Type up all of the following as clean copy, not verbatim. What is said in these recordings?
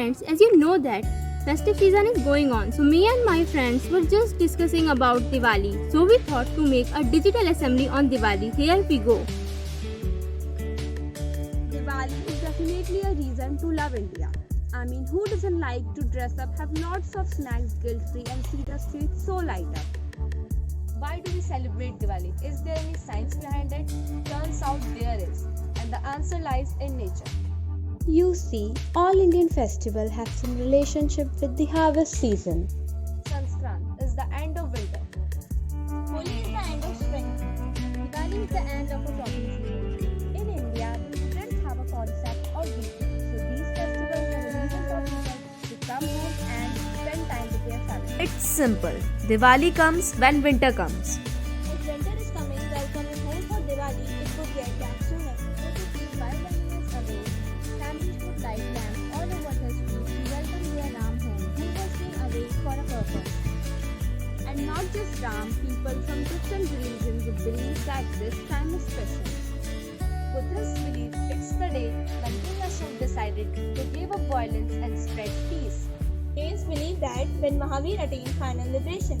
friends, as you know that festive season is going on, so me and my friends were just discussing about Diwali. So we thought to make a digital assembly on Diwali. Here we go. Diwali is definitely a reason to love India. I mean, who doesn't like to dress up, have lots of snacks guilt-free and see the streets so light up? Why do we celebrate Diwali? Is there any science behind it? Turns out there is, and the answer lies in nature. You see, all Indian festivals have some relationship with the harvest season. Sanskrant is the end of winter. Holi is the end of spring. Diwali is the end of a cropping season. In India, we didn't have a concept of weekend, so these festivals are a reason for people to come home and spend time with their family. It's simple. Diwali comes when winter comes. If winter is coming, welcoming home for Diwali, it would get back sooner. So to keep wild animals away, families would light lamps all over the streets to welcome their Ram home, who was been away for a purpose. And not just Ram, people from different religions would believe that this time is special. Buddhists believe it's the day when King Ashok decided to give up violence and spread peace. Jains believe that when Mahavir attained final liberation.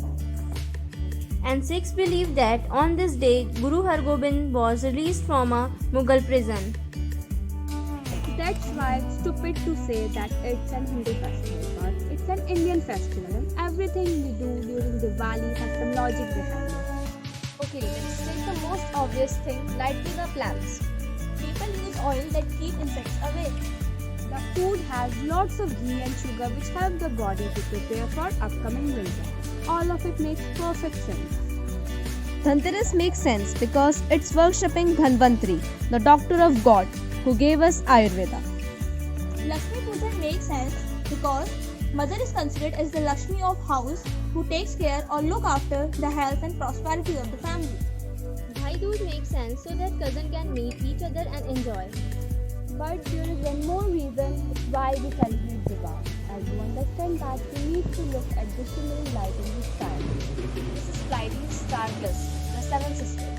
And Sikhs believe that on this day, Guru Har Gobind was released from a Mughal prison. That's why it's stupid to say that it's an Hindu festival, but it's an Indian festival and everything we do during Diwali has some logic behind it. Okay, let's take the most obvious thing, lighting up lamps. People use oil that keep insects away. The food has lots of ghee and sugar which help the body to prepare for upcoming winter. All of it makes perfect sense. Dhanteras makes sense because it's worshipping Dhanvantri, the doctor of God, who gave us Ayurveda. Lakshmi Puja makes sense because mother is considered as the Lakshmi of house who takes care or look after the health and prosperity of the family. Bhai Dooj makes sense so that cousin can meet each other and enjoy. But there is one more reason why we celebrate Diwali. As you understand that we need to look at the shimmering light in the sky. This is Friday Starless, the Seven Sisters.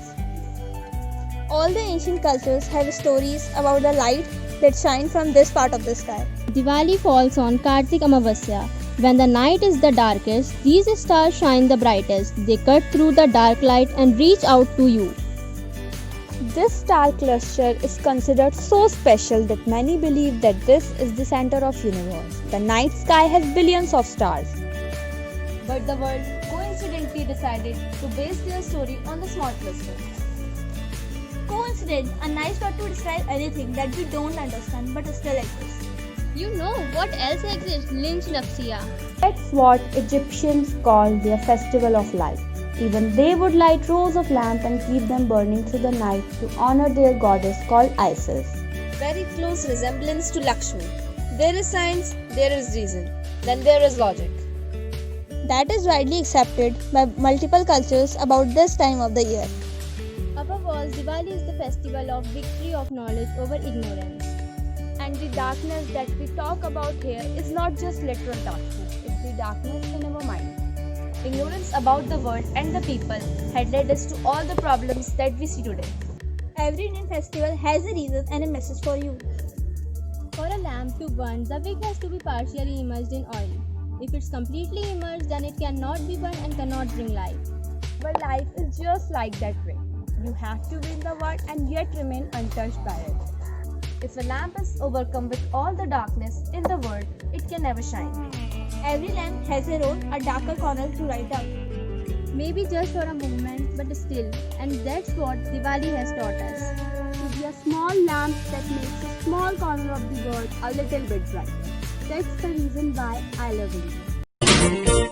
All the ancient cultures have stories about the light that shine from this part of the sky. Diwali falls on Kartik Amavasya. When the night is the darkest, these stars shine the brightest. They cut through the dark light and reach out to you. This star cluster is considered so special that many believe that this is the center of universe. The night sky has billions of stars. But the world coincidentally decided to base their story on the small cluster. Coincidence, a nice word to describe anything that we don't understand but still exists. You know what else exists? Lynch Napsia. That's what Egyptians call their festival of light. Even they would light rows of lamps and keep them burning through the night to honor their goddess called Isis. Very close resemblance to Lakshmi. There is science, there is reason, then there is logic. That is widely accepted by multiple cultures about this time of the year. Above all, Diwali is the festival of victory of knowledge over ignorance. And the darkness that we talk about here is not just literal darkness, it's the darkness in our mind. Ignorance about the world and the people had led us to all the problems that we see today. Every Indian festival has a reason and a message for you. For a lamp to burn, the wick has to be partially immersed in oil. If it's completely immersed, then it cannot be burned and cannot bring light. But life is just like that wick. You have to be in the world and yet remain untouched by it. If a lamp is overcome with all the darkness in the world, it can never shine. Every lamp has a role, a darker corner to light up. Maybe just for a moment, but still. And that's what Diwali has taught us. To be a small lamp that makes a small corner of the world a little bit brighter. That's the reason why I love India.